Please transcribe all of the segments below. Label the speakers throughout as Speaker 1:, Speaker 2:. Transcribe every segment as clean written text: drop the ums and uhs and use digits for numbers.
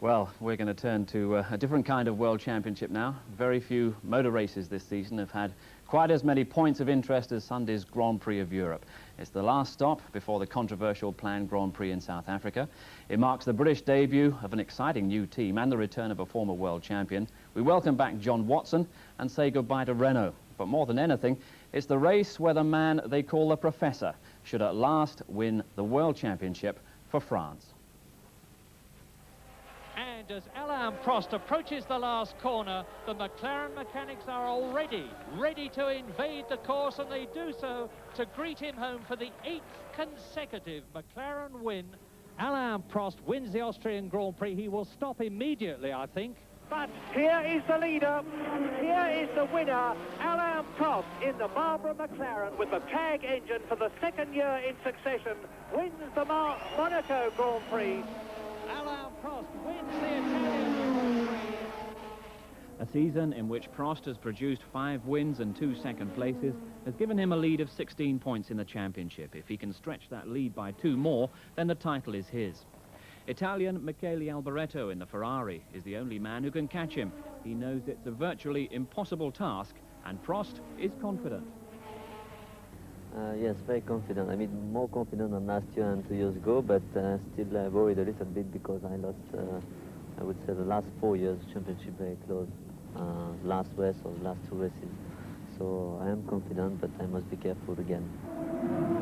Speaker 1: Well, we're going to turn to a different kind of World Championship now. Very few motor races this season have had quite as many points of interest as Sunday's Grand Prix of Europe. It's the last stop before the controversial planned Grand Prix in South Africa. It marks the British debut of an exciting new team and the return of a former world champion. We welcome back John Watson and say goodbye to Renault. But more than anything, it's the race where the man they call the Professor should at last win the World Championship for France.
Speaker 2: And as Alain Prost approaches the last corner, the McLaren mechanics are already ready to invade the course, and they do so to greet him home for the 8th consecutive McLaren win. Alain Prost wins the Austrian Grand Prix. He will stop immediately, I think. But here is the leader, here is the winner, Alain Prost in the Marlboro McLaren with the tag engine for the 2nd year in succession, wins the Monaco Grand Prix. Alain Prost wins the Italian Grand Prix.
Speaker 1: A season in which Prost has produced 5 wins and 2 second places has given him a lead of 16 points in the championship. If he can stretch that lead by 2 more, then the title is his. Italian Michele Alboreto in the Ferrari is the only man who can catch him. He knows it's a virtually impossible task, and Prost is confident.
Speaker 3: Yes, very confident. I mean, more confident than last year and 2 years ago, but still worried a little bit because I lost, I would say, the last 4 years championship very close. Last race or last 2 races. So I am confident, but I must be careful again.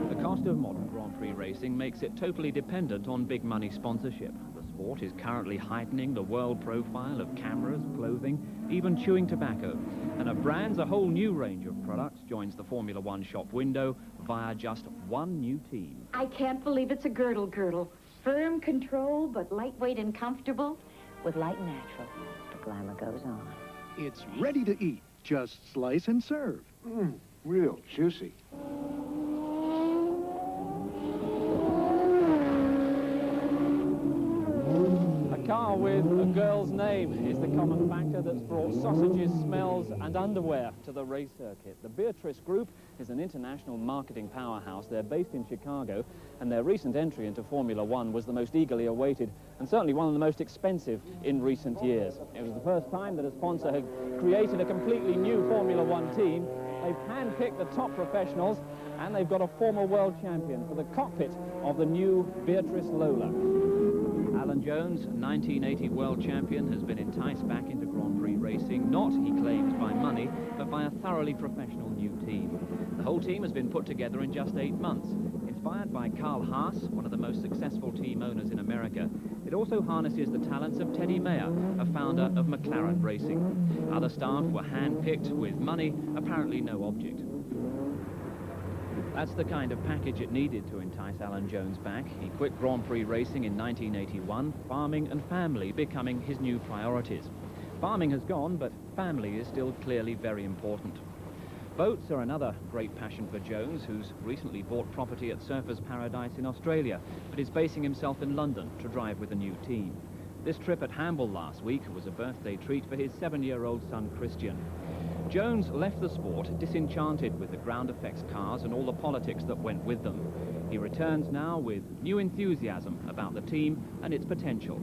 Speaker 1: The cost of modern Grand Prix racing makes it totally dependent on big money sponsorship. The sport is currently heightening the world profile of cameras, clothing, even chewing tobacco. And of brands, a whole new range of products joins the Formula One shop window via just one new team.
Speaker 4: I can't believe it's a girdle. Firm control, but lightweight and comfortable. With light and natural, the glamour goes on.
Speaker 5: It's ready to eat. Just slice and serve.
Speaker 6: Real juicy.
Speaker 1: A car with a girl's name is the common factor that's brought sausages, smells and underwear to the race circuit. The Beatrice Group is an international marketing powerhouse. They're based in Chicago, and their recent entry into Formula One was the most eagerly awaited and certainly one of the most expensive in recent years. It was the first time that a sponsor had created a completely new Formula One team. They've handpicked the top professionals, and they've got a former world champion for the cockpit of the new Beatrice Lola. Alan Jones, 1980 world champion, has been enticed back into Grand Prix racing, not, he claims, by money, but by a thoroughly professional new team. The whole team has been put together in just 8 months. Inspired by Carl Haas, one of the most successful team owners in America, it also harnesses the talents of Teddy Mayer, a founder of McLaren Racing. Other staff were hand-picked with money, apparently no object. That's the kind of package it needed to entice Alan Jones back. He quit Grand Prix racing in 1981, farming and family becoming his new priorities. Farming has gone, but family is still clearly very important. Boats are another great passion for Jones, who's recently bought property at Surfers Paradise in Australia, but is basing himself in London to drive with a new team. This trip at Hamble last week was a birthday treat for his 7-year-old son, Christian. Jones left the sport disenchanted with the ground effects cars and all the politics that went with them. He returns now with new enthusiasm about the team and its potential.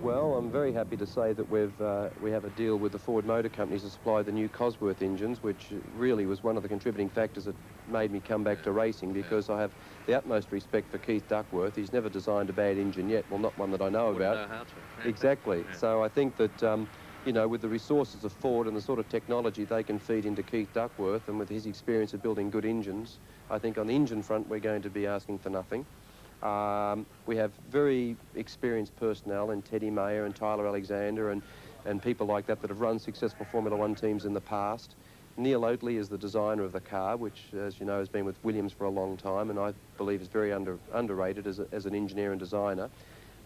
Speaker 7: Well, I'm very happy to say that we have a deal with the Ford Motor Company to supply the new Cosworth engines, which really was one of the contributing factors that made me come back to racing, because I have the utmost respect for Keith Duckworth. He's never designed a bad engine yet, well, not one that I know about.
Speaker 8: Know how to.
Speaker 7: Exactly. Yeah. So I think that, you know, with the resources of Ford and the sort of technology they can feed into Keith Duckworth, and with his experience of building good engines, I think on the engine front we're going to be asking for nothing. We have very experienced personnel in Teddy Mayer and Tyler Alexander and people like that that have run successful Formula One teams in the past. Neil Oatley is the designer of the car, which, as you know, has been with Williams for a long time, and I believe is very underrated as an engineer and designer.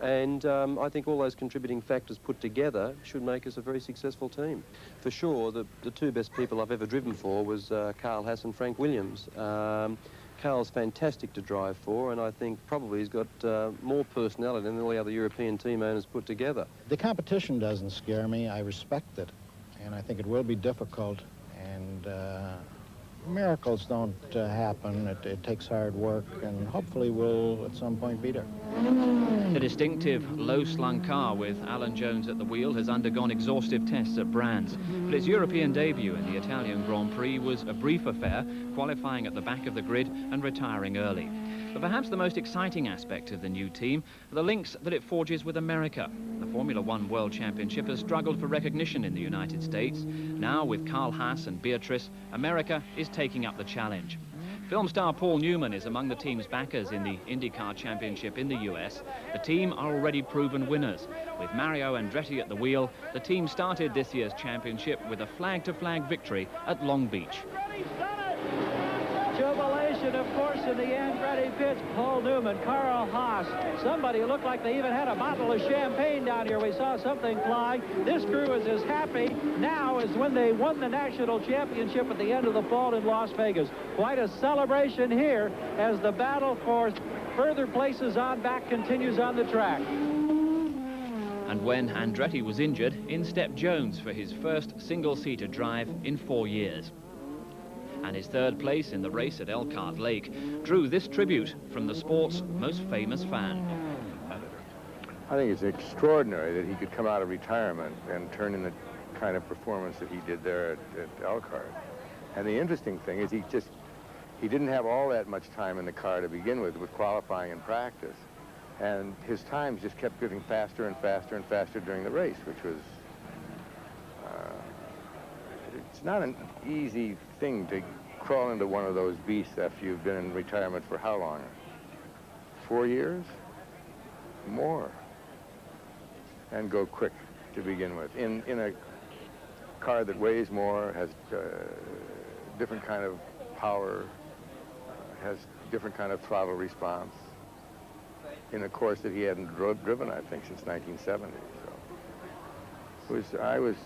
Speaker 7: And I think all those contributing factors put together should make us a very successful team. For sure, the 2 best people I've ever driven for was Carl Haas and Frank Williams. Carl's fantastic to drive for, and I think probably he's got more personality than all the other European team owners put together.
Speaker 6: The competition doesn't scare me. I respect it, and I think it will be difficult. And Miracles don't happen. It takes hard work, and hopefully we'll at some point beat her.
Speaker 1: The distinctive low-slung car with Alan Jones at the wheel has undergone exhaustive tests at Brands, but its European debut in the Italian Grand Prix was a brief affair, qualifying at the back of the grid and retiring early. But perhaps the most exciting aspect of the new team are the links that it forges with America. The Formula One World Championship has struggled for recognition in the United States. Now, with Carl Haas and Beatrice, America is taking up the challenge. Film star Paul Newman is among the team's backers in the IndyCar Championship in the US. The team are already proven winners. With Mario Andretti at the wheel, the team started this year's championship with a flag-to-flag victory at Long Beach.
Speaker 2: Jubilation, of course, in the Andretti pits. Paul Newman, Carl Haas. Somebody looked like they even had a bottle of champagne down here. We saw something flying. This crew is as happy now as when they won the national championship at the end of the fall in Las Vegas. Quite a celebration here as the battle for further places on back continues on the track.
Speaker 1: And when Andretti was injured, in stepped Jones for his first single-seater drive in 4 years. And his third place in the race at Elkhart Lake drew this tribute from the sport's most famous fan.
Speaker 8: I think it's extraordinary that he could come out of retirement and turn in the kind of performance that he did there at Elkhart. And the interesting thing is he didn't have all that much time in the car to begin with qualifying and practice. And his times just kept getting faster and faster and faster during the race, which was, it's not an easy thing to crawl into one of those beasts after you've been in retirement for how long? 4 years? More. And go quick to begin with. In a car that weighs more, has different kind of power, has different kind of throttle response, in a course that he hadn't driven, I think, since 1970. So I was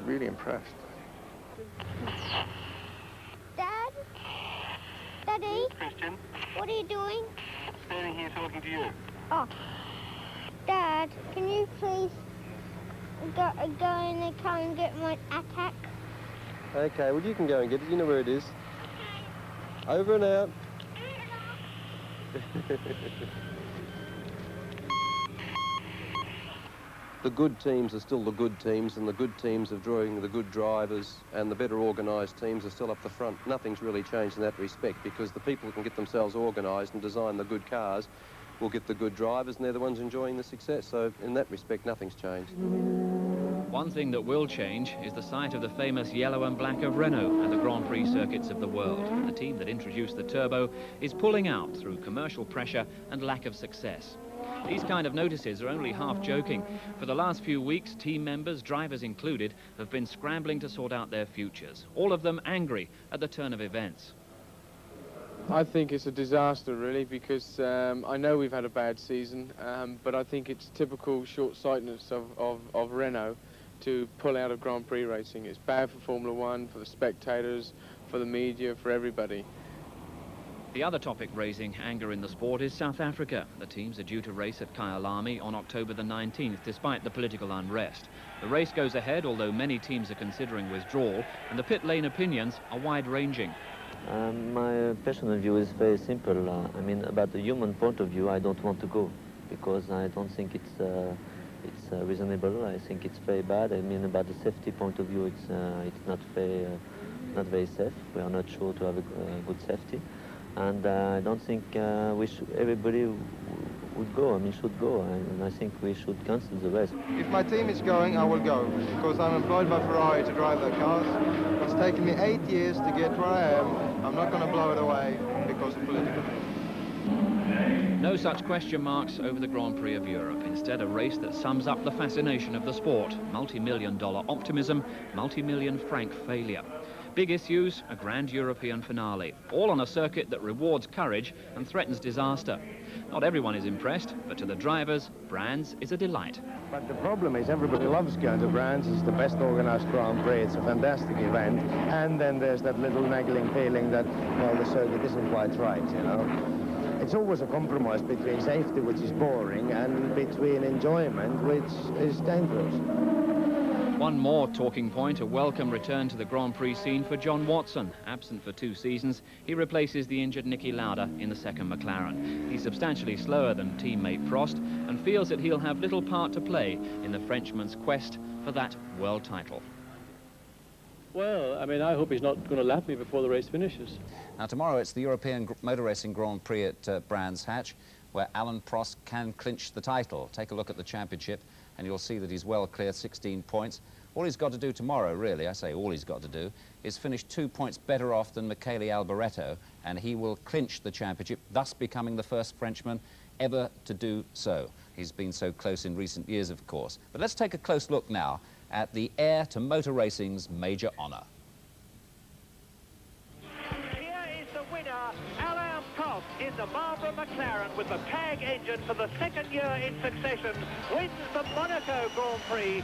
Speaker 8: really impressed.
Speaker 9: Dad? Daddy?
Speaker 10: Christian?
Speaker 9: What are you doing?
Speaker 10: Standing here talking to you.
Speaker 9: Oh. Dad, can you please go in the car and get my attack?
Speaker 7: Okay, well, you can go and get it. You know where it is. Over and out. The good teams are still the good teams, and the good teams are drawing the good drivers, and the better organised teams are still up the front. Nothing's really changed in that respect, because the people who can get themselves organised and design the good cars will get the good drivers, and they're the ones enjoying the success. So in that respect, nothing's changed.
Speaker 1: One thing that will change is the sight of the famous yellow and black of Renault at the Grand Prix circuits of the world. The team that introduced the turbo is pulling out through commercial pressure and lack of success. These kind of notices are only half joking. For the last few weeks, team members, drivers included, have been scrambling to sort out their futures. All of them angry at the turn of events.
Speaker 11: I think it's a disaster, really, because I know we've had a bad season, but I think it's typical short-sightedness of Renault to pull out of Grand Prix racing. It's bad for Formula One, for the spectators, for the media, for everybody.
Speaker 1: The other topic raising anger in the sport is South Africa. The teams are due to race at Kyalami on October the 19th, despite the political unrest. The race goes ahead, although many teams are considering withdrawal, and the pit lane opinions are wide-ranging.
Speaker 3: My personal view is very simple. I mean, about the human point of view, I don't want to go, because I don't think it's reasonable. I think it's very bad. I mean, about the safety point of view, it's not very safe. We are not sure to have a good safety. And I don't think everybody would go. I mean, should go. And I think we should cancel the race.
Speaker 12: If my team is going, I will go, because I'm employed by Ferrari to drive their cars. It's taken me 8 years to get where I am. I'm not going to blow it away because of political things.
Speaker 1: No such question marks over the Grand Prix of Europe. Instead, a race that sums up the fascination of the sport. Multi-million-dollar optimism, multi-million franc failure. Big issues, a grand European finale, all on a circuit that rewards courage and threatens disaster. Not everyone is impressed, but to the drivers, Brands is a delight.
Speaker 6: But the problem is everybody loves going to Brands. It's the best organised Grand Prix. It's a fantastic event. And then there's that little nagging feeling that, well, the circuit isn't quite right, you know. It's always a compromise between safety, which is boring, and between enjoyment, which is dangerous.
Speaker 1: One more talking point, a welcome return to the Grand Prix scene for John Watson. Absent for 2 seasons, he replaces the injured Niki Lauda in the second McLaren. He's substantially slower than teammate Prost and feels that he'll have little part to play in the Frenchman's quest for that world title.
Speaker 13: Well, I mean, I hope he's not going to lap me before the race finishes.
Speaker 14: Now, tomorrow it's the European Motor Racing Grand Prix at Brands Hatch, where Alain Prost can clinch the title. Take a look at the championship, and you'll see that he's well clear, 16 points. All he's got to do tomorrow, really, I say all he's got to do, is finish 2 points better off than Michele Alboreto, and he will clinch the championship, thus becoming the first Frenchman ever to do so. He's been so close in recent years, of course. But let's take a close look now at the heir to motor racing's major honour.
Speaker 2: Here is the winner, Alain Prost, in the Marlboro McLaren with the tag engine for the 2nd year in succession, wins the Monaco Grand Prix.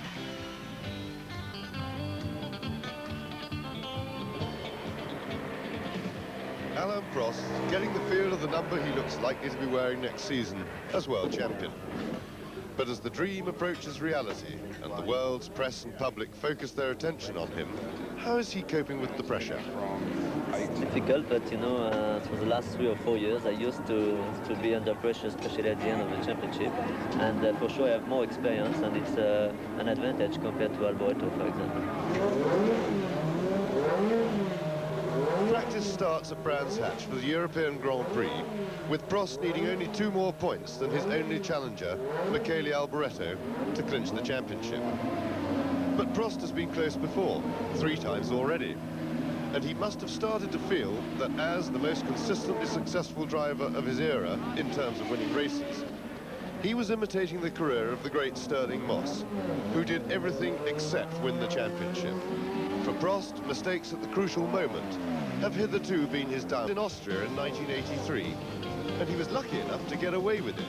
Speaker 15: Alain Prost getting the feel of the number he looks likely to be wearing next season as world champion. But as the dream approaches reality and the world's press and public focus their attention on him, how is he coping with the pressure?
Speaker 3: It's difficult, but you know, for the last 3 or 4 years I used to be under pressure, especially at the end of the championship, and for sure I have more experience, and it's an advantage compared to Alboreto, for example.
Speaker 15: Practice starts at Brands Hatch for the European Grand Prix, with Prost needing only 2 more points than his only challenger, Michele Alboreto, to clinch the championship. But Prost has been close before, 3 times already, and he must have started to feel that as the most consistently successful driver of his era in terms of winning races, he was imitating the career of the great Stirling Moss, who did everything except win the championship. For Prost, mistakes at the crucial moment have hitherto been his down in Austria in 1983, and he was lucky enough to get away with it.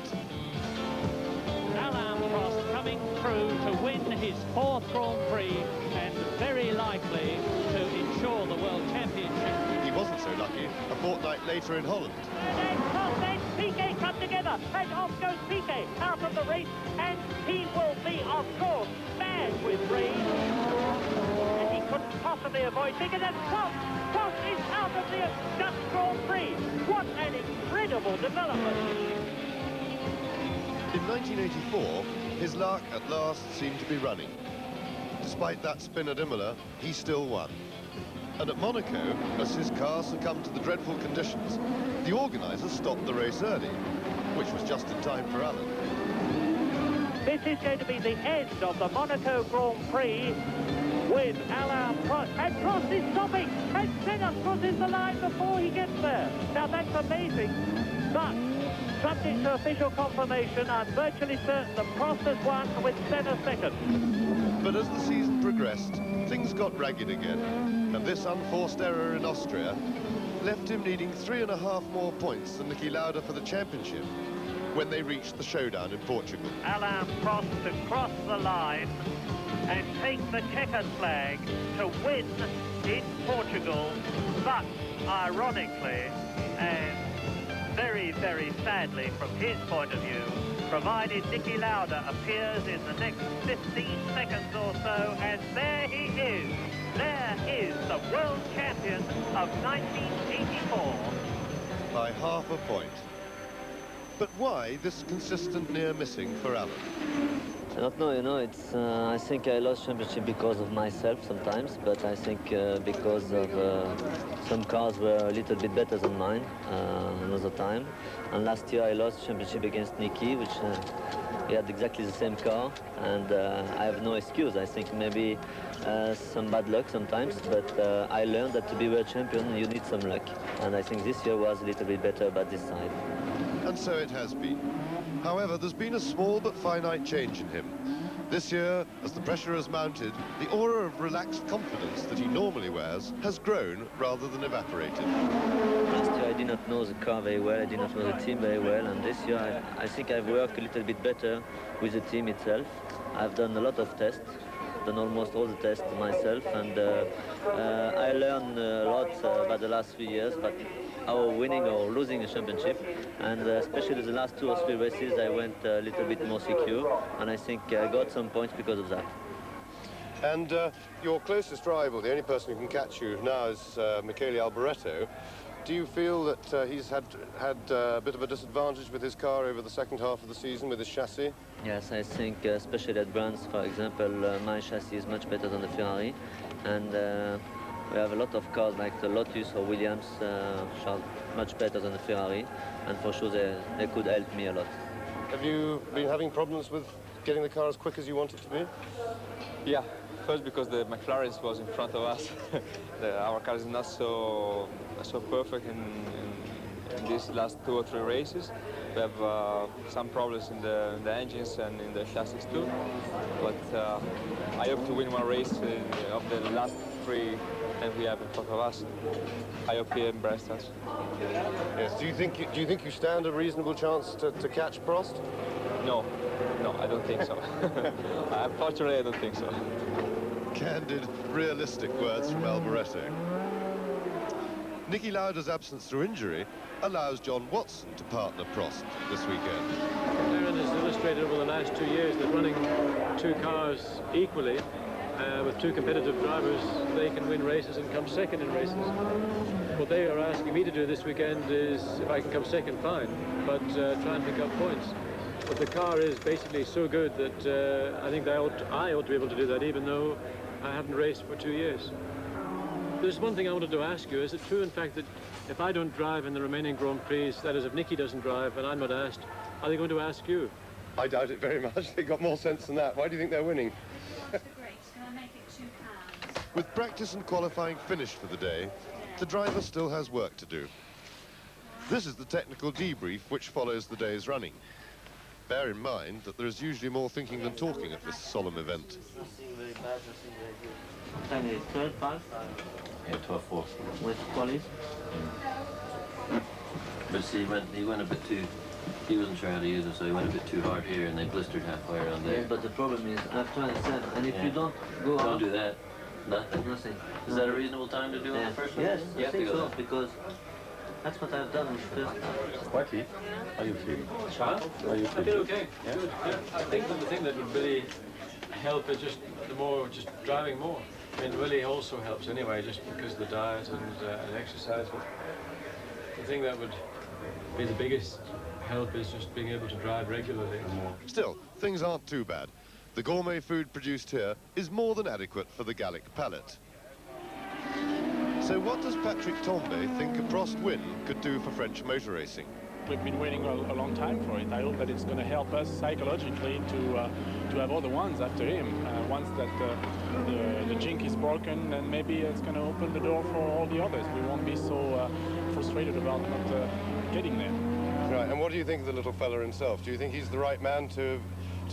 Speaker 2: Alain Prost coming through to win his 4th Grand Prix and very likely to ensure the World Championship.
Speaker 15: He wasn't so lucky a fortnight later in Holland.
Speaker 2: And Prost and Piquet come together, and off goes Piquet out of the race, and he will be, of course, mad with rage. And he couldn't possibly avoid bigger than Prost. Prost is out of the Dutch Grand Prix. What an incredible development.
Speaker 15: In 1984, his luck at last seemed to be running. Despite that spin at Imola, he still won. And at Monaco, as his car succumbed to the dreadful conditions, the organisers stopped the race early, which was just in time for Alain.
Speaker 2: This is going to be the end of the Monaco Grand Prix with Alain Prost. And Prost is stopping, and Senna crosses the line before he gets there. Now that's amazing, but subject to official confirmation, I'm virtually certain that Prost has won with Senna second.
Speaker 15: But as the season progressed, things got ragged again, and this unforced error in Austria left him needing 3.5 more points than Niki Lauda for the championship when they reached the showdown in Portugal.
Speaker 2: Alain Prost to cross the line and take the checkered flag to win in Portugal, but ironically and very, very sadly from his point of view, provided Niki Lauda appears in the next 15 seconds or so, and there he is. There is the world champion of 1984.
Speaker 15: By half a point. But why this consistent near missing for Alain?
Speaker 3: I don't know, you know, it's, I think I lost championship because of myself sometimes, but I think because of some cars were a little bit better than mine another time. And last year I lost championship against Niki, which he had exactly the same car, and I have no excuse. I think maybe some bad luck sometimes, but I learned that to be world champion you need some luck. And I think this year was a little bit better about this side.
Speaker 15: And so it has been. However, there's been a small but finite change in him. This year, as the pressure has mounted, the aura of relaxed confidence that he normally wears has grown rather than evaporated.
Speaker 3: Last year I did not know the car very well, I did not know the team very well, and this year I think I've worked a little bit better with the team itself. I've done a lot of tests, done almost all the tests myself, and I learned a lot about the last 3 years, but our winning or losing a championship, and especially the last 2 or 3 races I went a little bit more secure, and I think I got some points because of that.
Speaker 15: And your closest rival, the only person who can catch you now, is Michele Alboreto. Do you feel that he's had a bit of a disadvantage with his car over the second half of the season with his chassis?
Speaker 3: Yes, I think especially at brands, for example, my chassis is much better than the Ferrari, and we have a lot of cars like the Lotus or Williams, which are much better than the Ferrari, and for sure they could help me a lot.
Speaker 15: Have you been having problems with getting the car as quick as you want it to be?
Speaker 16: Yeah, first because the McLaren was in front of us. Our car is not so perfect in these last 2 or 3 races. We have some problems in the engines and in the chassis too. But I hope to win one race of the last 3 that we have in front of us. I hope he embraced us.
Speaker 15: Yes. Do you think you stand a reasonable chance to catch Prost?
Speaker 16: No, I don't think so. Unfortunately, I don't think so.
Speaker 15: Candid, realistic words from Alboreto. Niki Lauda's absence through injury allows John Watson to partner Prost this weekend.
Speaker 13: McLaren has illustrated over the last 2 years that running 2 cars equally with 2 competitive drivers, they can win races and come second in races. What they are asking me to do this weekend is, if I can come second, fine, but try and pick up points. But the car is basically so good that I think I ought to be able to do that, even though I haven't raced for 2 years. There's one thing I wanted to ask you. Is it true, in fact, that if I don't drive in the remaining Grand Prix, that is, if Niki doesn't drive and I'm not asked, are they going to ask you?
Speaker 15: I doubt it very much. They've got more sense than that. Why do you think they're winning? With practice and qualifying finished for the day, the driver still has work to do. This is the technical debrief which follows the day's running. Bear in mind that there is usually more thinking than talking at this solemn event.
Speaker 3: Nothing very bad, nothing very good. Time is 12-5?
Speaker 17: Yeah, 12-4.
Speaker 3: With qualies?
Speaker 17: But see, he went a bit too... He wasn't sure how to use it, so he went a bit too hard here, and they blistered halfway around there.
Speaker 3: Yes, but the problem is, I've tried 7, and if you don't go
Speaker 17: Don't
Speaker 3: out...
Speaker 17: do that. Nothing.
Speaker 3: Nothing.
Speaker 17: Is that a reasonable time to do on the first one?
Speaker 3: Yes,
Speaker 17: you
Speaker 3: I think so, because that's what I've done in the first time.
Speaker 17: Whitey, how you feel?
Speaker 13: Huh?
Speaker 17: How you
Speaker 13: I feel okay.
Speaker 17: Yeah?
Speaker 13: Good. Yeah. I think that the thing that would really help is just driving more. I mean, really also helps anyway, just because of the diet and exercise. But the thing that would be the biggest help is just being able to drive regularly.
Speaker 15: Still, things aren't too bad. The gourmet food produced here is more than adequate for the Gallic palate. So what does Patrick Tambay think a Prost win could do for French motor racing?
Speaker 18: We've been waiting a long time for it. I hope that it's going to help us psychologically to have other ones after him. Once that the jink is broken, and maybe it's going to open the door for all the others. We won't be so frustrated about not getting there.
Speaker 15: Right, and what do you think of the little fella himself? Do you think he's the right man to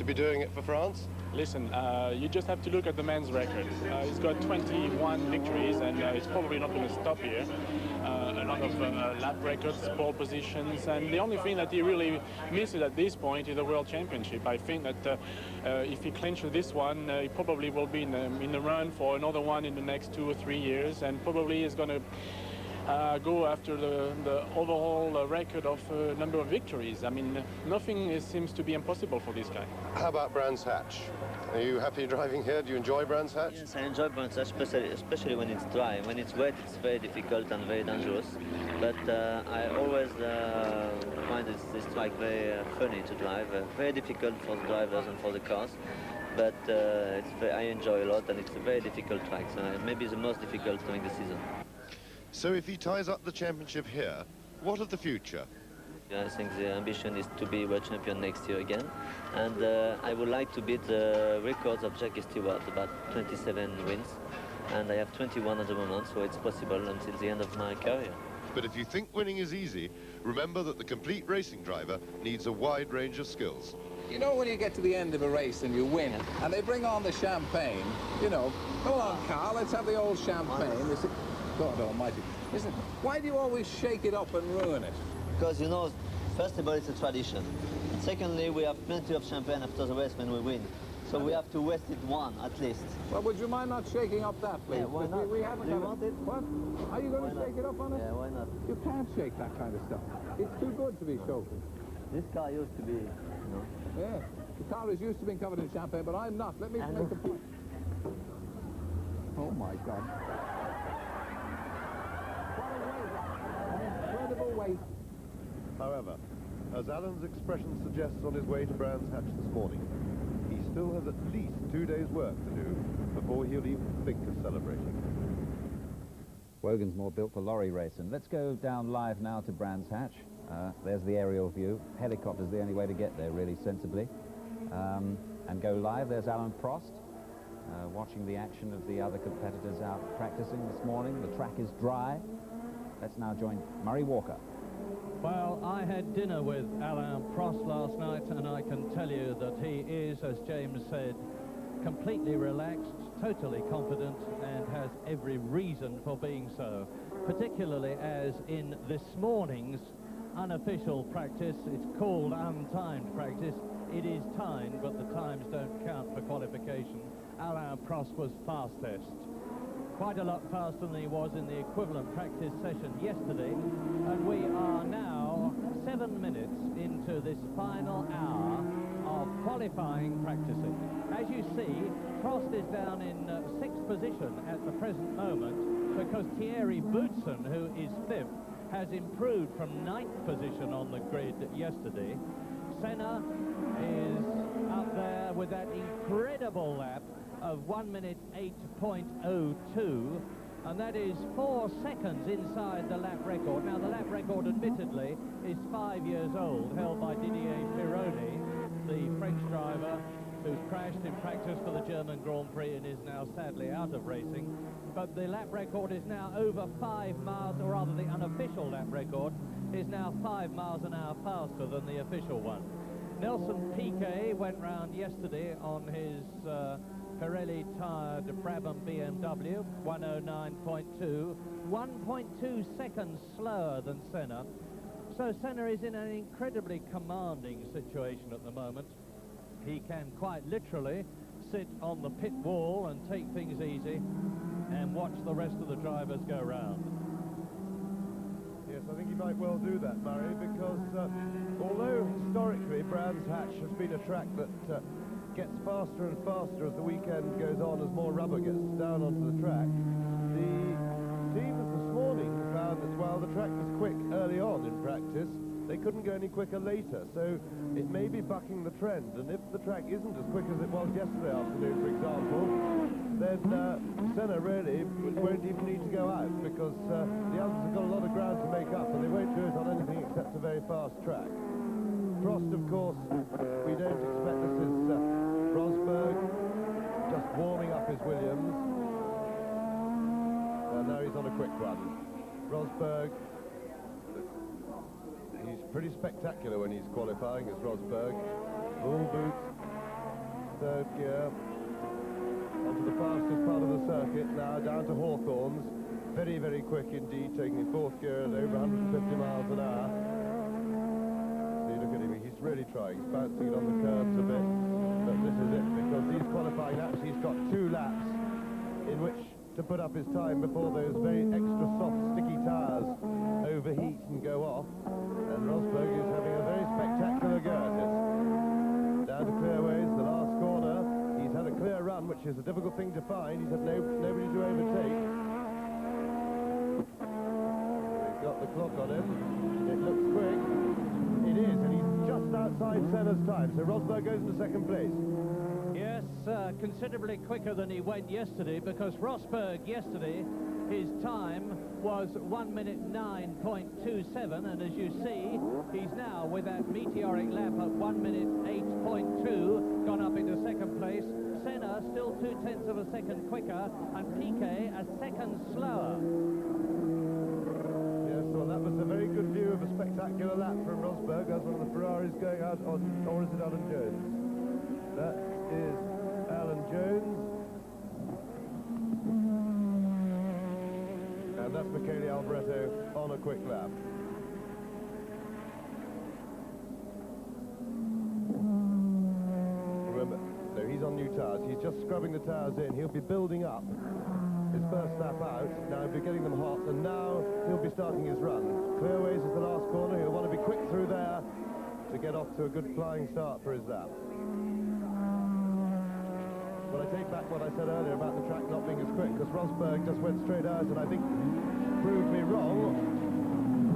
Speaker 15: be doing it for France?
Speaker 18: Listen, you just have to look at the man's record. He's got 21 victories, and it's probably not going to stop here. A lot of lap records, pole positions, and the only thing that he really misses at this point is the World Championship. I think that if he clinches this one, he probably will be in the run for another one in the next 2 or 3 years, and probably is going to go after the overall record of number of victories. I mean, nothing seems to be impossible for this guy.
Speaker 15: How about Brands Hatch? Are you happy driving here? Do you enjoy Brands Hatch?
Speaker 3: Yes, I enjoy Brands Hatch, especially when it's dry. When it's wet, it's very difficult and very dangerous. But I always find this track very funny to drive, very difficult for the drivers and for the cars. But I enjoy a lot, and it's a very difficult track, so maybe the most difficult during the season.
Speaker 15: So if he ties up the championship here, what of the future?
Speaker 3: I think the ambition is to be world champion next year again, and I would like to beat the records of Jackie Stewart, about 27 wins, and I have 21 at the moment, so it's possible until the end of my career.
Speaker 15: But if you think winning is easy, remember that the complete racing driver needs a wide range of skills.
Speaker 19: You know, when you get to the end of a race and you win, and they bring on the champagne, you know, come on, Carl, let's have the old champagne. God almighty. Listen, why do you always shake it up and ruin it?
Speaker 3: Because, you know, first of all, it's a tradition. And secondly, we have plenty of champagne after the race when we win. So we have to waste it one, at least.
Speaker 19: Well, would you mind not shaking up that, please?
Speaker 3: Yeah, why not?
Speaker 19: We haven't got it. What? Are you going to shake it up on us?
Speaker 3: Yeah, why not?
Speaker 19: You can't shake that kind of stuff. It's too good to be shaken.
Speaker 3: This car used to be, you know.
Speaker 19: Yeah, the car is used to being covered in champagne, but I'm not. Let me make the point.
Speaker 14: Oh, my God. What a weight! An incredible weight.
Speaker 15: However, as Alan's expression suggests on his way to Brands Hatch this morning, he still has at least 2 days' work to do before he'll even think of celebrating.
Speaker 14: Wogan's more built for lorry racing. Let's go down live now to Brands Hatch. There's the aerial view. Helicopter's the only way to get there, really, sensibly. And go live. There's Alain Prost, watching the action of the other competitors out practicing this morning. The track is dry. Let's now join Murray Walker.
Speaker 2: Well, I had dinner with Alain Prost last night, and I can tell you that he is, as James said, completely relaxed, totally confident, and has every reason for being so, particularly as in this morning's unofficial practice. It's called untimed practice. It is timed, but the times don't count for qualification. Alain Prost was fastest. Quite a lot faster than he was in the equivalent practice session yesterday, and we are now 7 minutes into this final hour of qualifying practicing. As you see, Prost is down in 6th position at the present moment because Thierry Boutsen, who is 5th, has improved from 9th position on the grid yesterday. Senna is up there with that incredible lap of 1 minute 8.02, and that is 4 seconds inside the lap record. Now, the lap record, admittedly, is 5 years old, held by Didier Pironi, the French driver who's crashed in practice for the German Grand Prix and is now sadly out of racing. But the lap record is now over 5 miles, or rather the unofficial lap record is now 5 miles an hour faster than the official one. Nelson Piquet went round yesterday on his Pirelli-tired Brabham BMW, 109.2, 1.2 seconds slower than Senna. So Senna is in an incredibly commanding situation at the moment. He can quite literally sit on the pit wall and take things easy and watch the rest of the drivers go round.
Speaker 15: Yes, I think he might well do that, Murray, because although historically Brands Hatch has been a track that gets faster and faster as the weekend goes on, as more rubber gets down onto the track, the teams this morning found that while the track was quick early on in practice, they couldn't go any quicker later, so it may be bucking the trend, and if the track isn't as quick as it was yesterday afternoon, for example, then Senna really won't even need to go out, because the others have got a lot of ground to make up, and they won't do it on anything except a very fast track. Prost, of course, we don't expect this is Rosberg just warming up his Williams, and now he's on a quick run. Rosberg, he's pretty spectacular when he's qualifying, as Rosberg. Full boots, 3rd gear, onto the fastest part of the circuit now, down to Hawthorne's. Very, very quick indeed, taking the 4th gear at over 150 miles an hour. So you look at him, he's really trying. He's bouncing it on the curbs a bit, but this is it, because he's qualifying laps. He's got 2 laps in which to put up his time before those very extra soft, sticky tyres overheat and go off. And Rosberg is having a very spectacular go at it. Down to Clearways, the last corner. He's had a clear run, which is a difficult thing to find. He's had nobody to overtake. He's got the clock on him. It looks quick. It is, and he's just outside Senna's time. So Rosberg goes into 2nd place.
Speaker 2: Yes, considerably quicker than he went yesterday, because Rosberg yesterday, his time was 1 minute 9.27, and as you see, he's now with that meteoric lap at 1 minute 8.2, gone up into 2nd place. Senna still 0.2 of a second quicker, and Piquet a second slower.
Speaker 15: Yes, well, that was a very good view of a spectacular lap from Rosberg. That's one of the Ferraris going out on, or is it Alan Jones? That is Alan Jones. And that's Michele Alboreto on a quick lap. Remember, no, he's on new tyres. He's just scrubbing the tyres in. He'll be building up his first lap out. Now he'll be getting them hot, and now he'll be starting his run. Clearways is the last corner. He'll want to be quick through there to get off to a good flying start for his lap. Well, I take back
Speaker 6: what I said earlier about the track not being as quick, because Rosberg just went straight out and I think proved me wrong.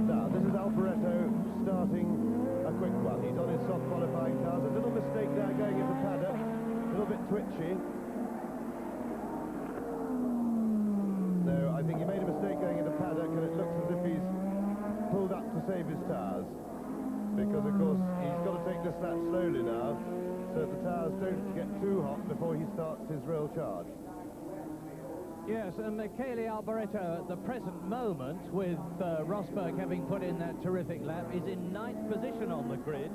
Speaker 6: Now, this is Alboreto starting a quick one. He's on his soft qualifying tires. A little mistake there going into paddock, a little bit twitchy. No, I think he made a mistake going into paddock, and it looks as if he's pulled up to save his tires. Because, of course, he's got to take this lap slowly now, so the tires don't get too hot before he starts his real charge.
Speaker 2: Yes, and Michele Alboreto at the present moment, with Rosberg having put in that terrific lap, is in 9th position on the grid.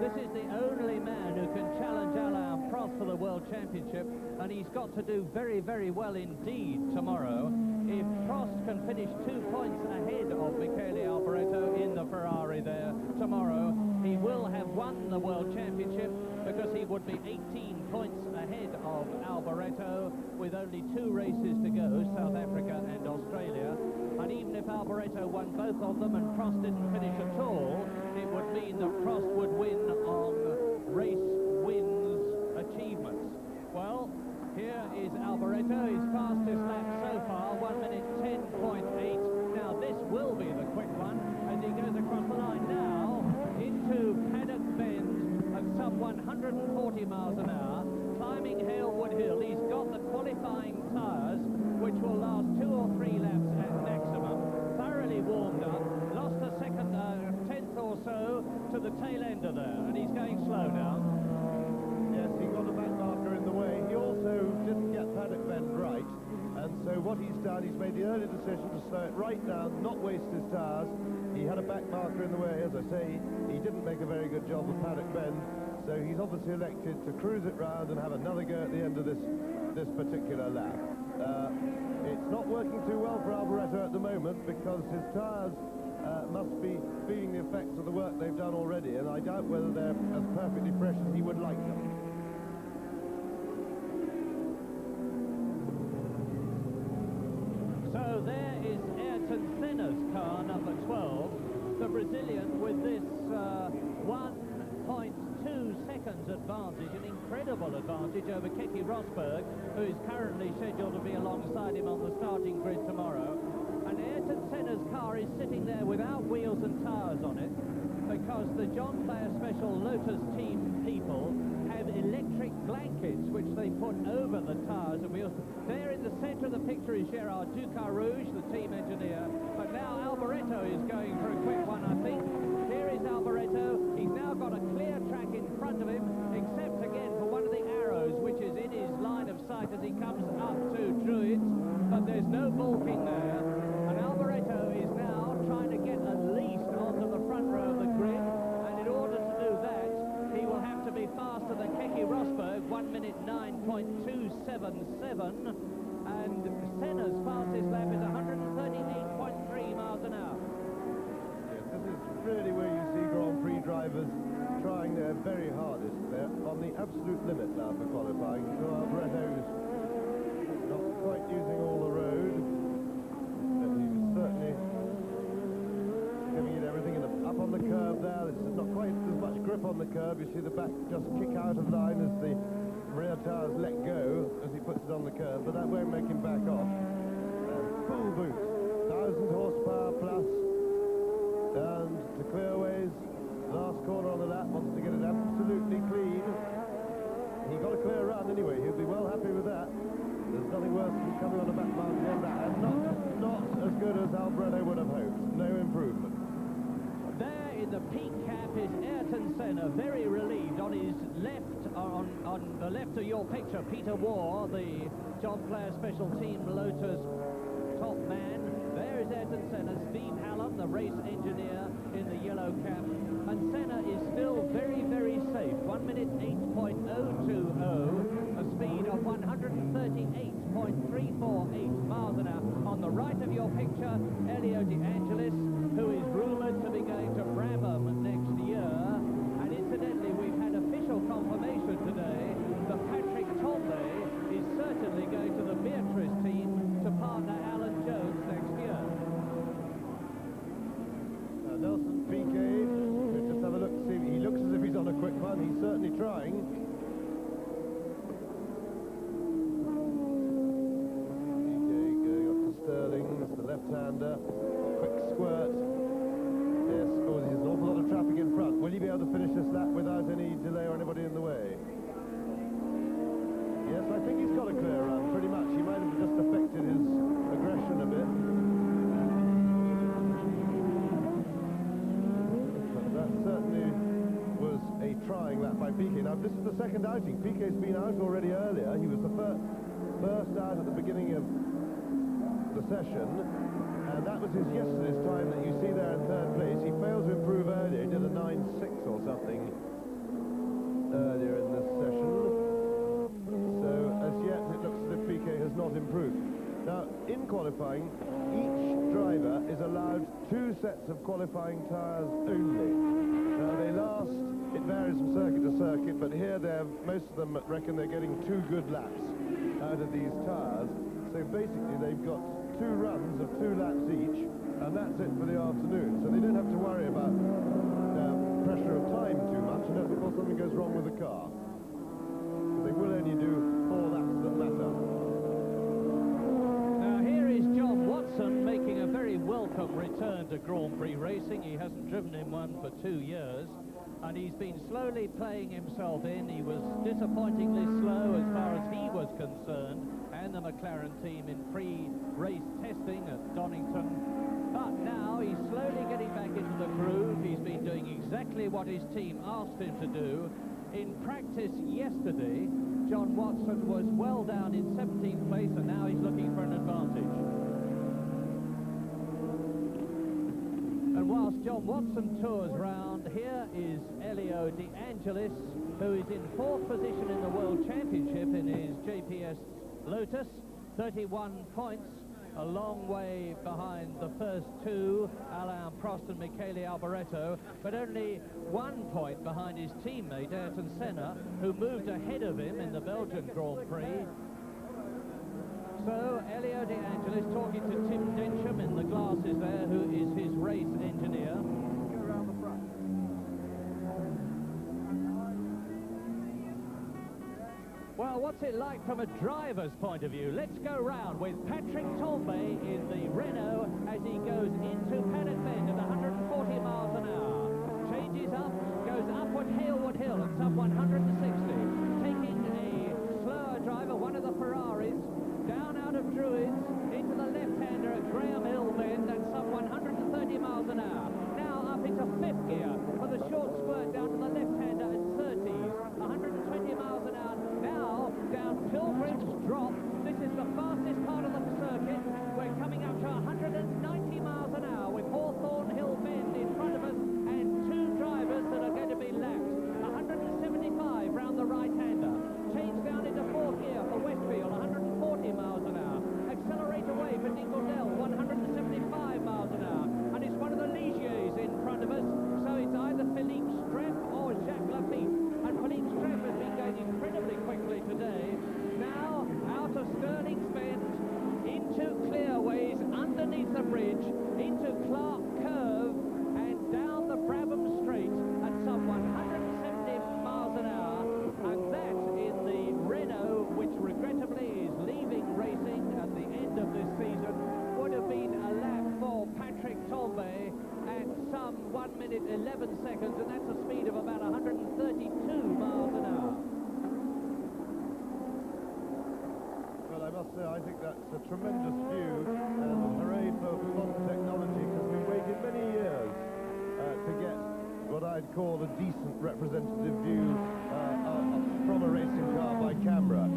Speaker 2: This is the only man who can challenge Alain Prost for the World Championship, and he's got to do very, very well indeed tomorrow. If Prost can finish 2 points ahead of Michele Alboreto in the Ferrari there tomorrow, he will have won the World Championship, because he would be 18 points ahead of Alboreto with only 2 races to go, South Africa and Australia. And even if Alboreto won both of them and Prost didn't finish at all, it would mean that Prost would win on race wins achievements. Well, here is Alboreto. His fastest lap so far, 1 minute 10.8. Now this will be the quick one as he goes across the line now into Paddock Bend at some 140 miles an hour, climbing Halewood Hill. He's got the qualifying tyres, which will last 2 or 3 laps at maximum. Thoroughly warmed up, lost a second, 10th or so to the tail ender there, and he's going slow now.
Speaker 6: Yes, he got a back marker in the way. He also didn't get Paddock Bend right, and so what he's done, he's made the early decision to slow it right down, not waste his tyres. He had a back marker in the way, as I say. He didn't make a very good job of Paddock Bend, so he's obviously elected to cruise it round and have another go at the end of this particular lap. It's not working too well for Alboreto at the moment, because his tyres must be feeling the effects of the work they've done already, and I doubt whether they're as perfectly fresh as he would like them.
Speaker 2: So there is Ayrton Senna's car, number 12, the Brazilian, with this 1.2 seconds advantage, an incredible advantage over Keke Rosberg, who is currently scheduled to be alongside him on the starting grid tomorrow. And Ayrton Senna's car is sitting there without wheels and tyres on it, because the John Player Special Lotus team people have electric blankets which they put over the tyres and wheels. There in the centre of the picture is Gerard Ducarouge, the team engineer, but now Alboreto is going for a quick one, I think. Here is Alboreto. He's now got a clear track in front of him, except again for one of the arrows which is in his line of sight as he comes up to Druids, but there's no balking there, and Alboreto is now trying to get at least onto the front row of the grid, and in order to do that he will have to be faster than Keke Rosberg, 1 minute 9.277, and Senna's fastest lap is 138.3 miles an hour.
Speaker 6: Yes, this is really where you see Grand Prix drivers trying their very hardest. They're on the absolute limit now for qualifying, so Alboreto's not quite using all the road, but he was certainly giving it everything. Up on the curb there, there's not quite as much grip on the curb. You see the back just kick out of line as the rear tyres let go as he puts it on the curb, but that won't make him back off. Full boost, 1,000 horsepower plus, and to clearways, last corner on the lap, wants to get it absolutely clean. He got a clear run anyway, he'll be well happy with that. There's nothing worse than coming on a back mark than that, and not as good as Alboreto would have hoped. No improvement.
Speaker 2: There in the peak cap is Ayrton Senna, very relieved. On his left, on the left of your picture, Peter Waugh, the John Player Special Team Lotus top man. There is Ayrton Senna, Steve Hallam, the race engineer in the yellow cap. And Senna is still very, very safe. 1 minute 8.020, a speed of 138.348 miles an hour. On the right of your picture, Elio De Angelis, who is rumoured to be going to Brabham next year. And incidentally, we've had official confirmation today that Patrick Tambay is certainly going to the Beatrice team to partner Alan Jones next year.
Speaker 6: Nelson Piquet, let's just have a look to see. He looks as if he's on a quick one. He's certainly trying.
Speaker 20: quick squirt. Yes, oh, there's an awful lot of traffic in front. Will he be able to finish this lap without any delay or anybody in the way? Yes, I think he's got a clear run, pretty much. He might have just affected his aggression a bit. But that certainly was a trying lap by Piquet. Now, this is the second outing. Piquet's been out already earlier. He was the first out at the beginning of the session, and that was his yesterday's time that you see there in third place. He failed to improve earlier. He did a 9.6 or something earlier in this session. So, as yet, it looks as if Piquet has not improved. Now, in qualifying, each driver is allowed 2 sets of qualifying tyres only. Now, they last, it varies from circuit to circuit, but here most of them reckon they're getting 2 good laps out of these tyres. So basically, they've got 2 runs of 2 laps each, and that's it for the afternoon. So they don't have to worry about pressure of time too much, and that's before something goes wrong with the car. They will only do 4 laps that matter.
Speaker 2: Now here is John Watson making a very welcome return to Grand Prix racing. He hasn't driven in one for 2 years, and he's been slowly playing himself in. He was disappointingly slow as far as he was concerned, and the McLaren team in pre-race testing at Donington. But now he's slowly getting back into the groove. He's been doing exactly what his team asked him to do. In practice yesterday, John Watson was well down in 17th place, and now he's looking for an advantage. And whilst John Watson tours round, here is Elio De Angelis, who is in 4th position in the World Championship in his JPS Lotus, 31 points, a long way behind the first 2, Alain Prost and Michele Alboreto, but only 1 point behind his teammate Ayrton Senna, who moved ahead of him in the Belgian Grand Prix. So Elio De Angelis talking to Tim Densham in the glasses there, who is his race engineer. Go around the front. Well, what's it like from a driver's point of view? Let's go round with Patrick Tambay in the Renault as he goes into Paddock Bend at 140 miles an hour. Changes up, goes upward Hill, and sub 160. Taking a slower driver, one of the Ferraris, down out of Druids into the left-hander at Graham Hill Bend at sub 130 miles an hour. Now up into 5th gear for the short squirt down to the left-hander at 30s, 120 miles an hour. Now down Pilgrim's Drop. This is the fastest part of the circuit. We're coming up to 190 miles an hour with Hawthorne Hill Bend in front of us and 2 drivers that are going to be lapped. 175 round the right-hander. Change down into 4th gear for Westfield, 140 miles an hour. Accelerate away for Dingle-Dell, 175 miles an hour. And it's one of the Ligiers in front of us, so it's either Philippe Streiff or Jacques Lafitte. And Philippe Streiff has been going incredibly quickly today. Now out of Stirling's Bend, into Clearways, underneath the bridge, into Clark Curve, and down the Brabham Straight at some 170 miles an hour. And that in the Renault, which regrettably is leaving racing at the end of this season, would have been a lap for Patrick Tambay at some 1 minute 11 seconds, and that's a speed of about 132 miles an hour.
Speaker 20: Well, I must say, I think that's a tremendous view, and hooray for modern technology, because we've waited many years to get what I'd call a decent representative view from a racing car by camera.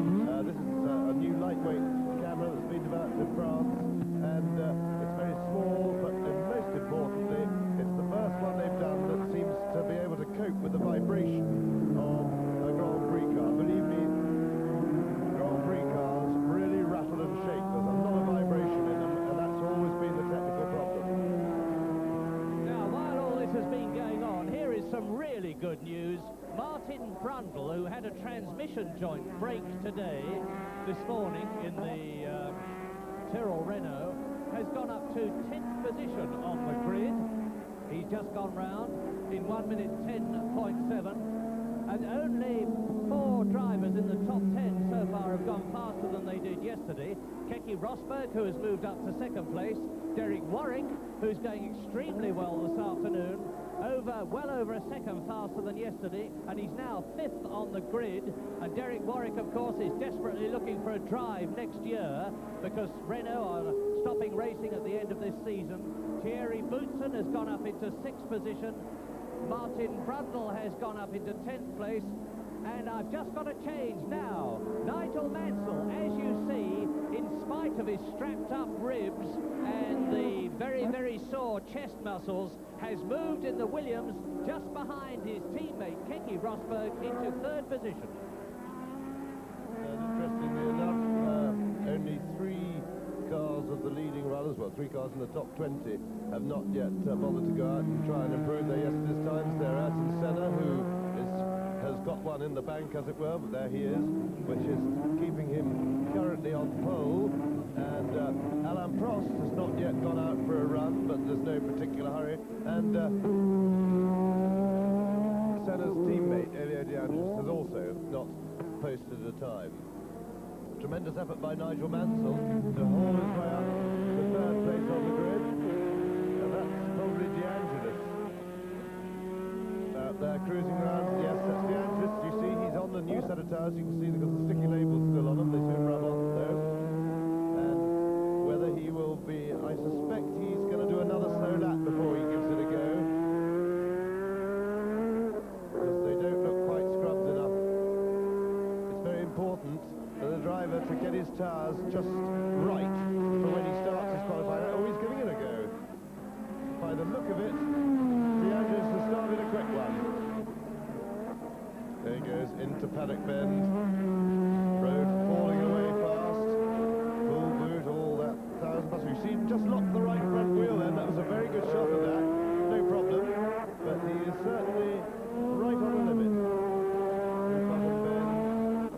Speaker 20: This is a new lightweight camera that's been developed in France, and it's very small, but most importantly, it's the first one they've done that seems to be able to cope with the vibration of a Grand Prix car. Believe me, Grand Prix cars really rattle and shake. There's a lot of vibration in them, and that's always been the technical problem.
Speaker 2: Now, while all this has been going on, here is some really good news. Martin Brundle, who had a transmission joint break today, this morning in the Tyrrell Renault, has gone up to 10th position on the grid. He's just gone round in 1 minute 10.7. And only 4 drivers in the top 10 so far have gone faster than they did yesterday. Keke Rosberg, who has moved up to 2nd place. Derek Warwick, who's going extremely well this afternoon, well over a second faster than yesterday, and he's now 5th on the grid. And Derek Warwick, of course, is desperately looking for a drive next year because Renault are stopping racing at the end of this season. Thierry Boutsen has gone up into 6th position. Martin Brundle has gone up into 10th place. And I've just got a change now. Nigel Mansell, as you see, in spite of his strapped-up ribs and the very, very sore chest muscles, has moved in the Williams just behind his teammate Keke Rosberg into 3rd position.
Speaker 20: And interestingly enough, only 3 cars of the leading runners, well, 3 cars in the top 20, have not yet bothered to go out and try and improve their yesterday's times. They're Ayrton Senna, who has got one in the bank, as it were, but there he is, which is keeping him currently on pole. And Alain Prost has not yet gone out for a run, but there's no particular hurry. And Senna's teammate, Elio De Angelis, has also not posted a time. Tremendous effort by Nigel Mansell to haul his way up to 3rd place on the grid. And that's probably De Angelis out there cruising around. Yes, that's De Angelis. You see, he's on the new set of tires. You can see because the sticky label's still on them. They soon rub off, though. And whether he will be, I suspect he's going to do another slow lap before he gives it a go. Because they don't look quite scrubbed enough. It's very important for the driver to get his tires just right for when he starts his qualifying. Oh, he's giving it a go. By the look of it, De Angelis has started a quick one. There he goes into Paddock Bend. Road falling away fast. Full boot, all that 1,000 plus. You see him just lock the right front wheel then. That was a very good shot of that. No problem. But he is certainly right on the limit. Paddock Bend.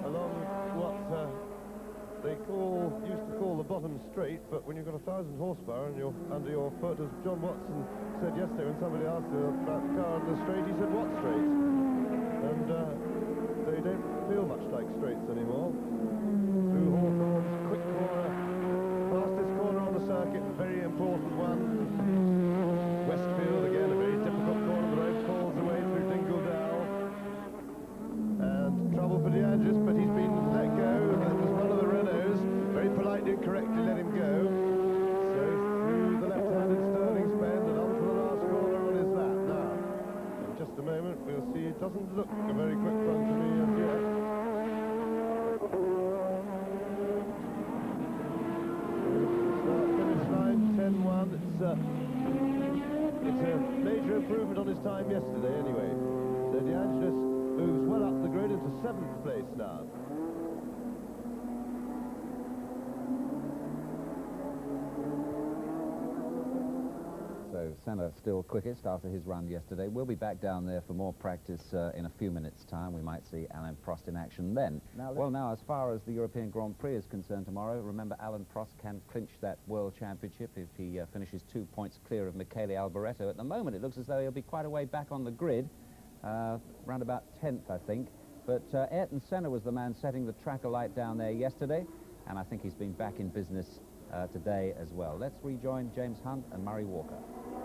Speaker 20: Along what they used to call the bottom straight, but when you've got 1,000 horsepower and you're under your foot, as John Watson said yesterday when somebody asked him about the car on the straight, he said, what straight? And they don't feel much like straights anymore. Through Hawthorne's quick corner, fastest corner on the circuit, very important one. Westfield again, a very difficult corner, the road falls away through Dingledale. And trouble for De Angelis, but he's been let go. That was one of the Renaults, very politely and correctly let him go. So through the left-handed Sterling's bend and onto the last corner on his lap. Now, in just a moment, we'll see. It doesn't look a very quick run to me as yet. Start-finish line, 10-1. It's a major improvement on his time yesterday, anyway. So De Angelis moves well up the grid into 7th place now.
Speaker 14: So Senna still quickest after his run yesterday. We'll be back down there for more practice in a few minutes' time. We might see Alain Prost in action then. Now, as far as the European Grand Prix is concerned tomorrow, remember Alain Prost can clinch that World Championship if he finishes 2 points clear of Michele Alboreto. At the moment, it looks as though he'll be quite a way back on the grid, around about 10th, I think. But Ayrton Senna was the man setting the track alight down there yesterday, and I think he's been back in business today as well. Let's rejoin James Hunt and Murray Walker.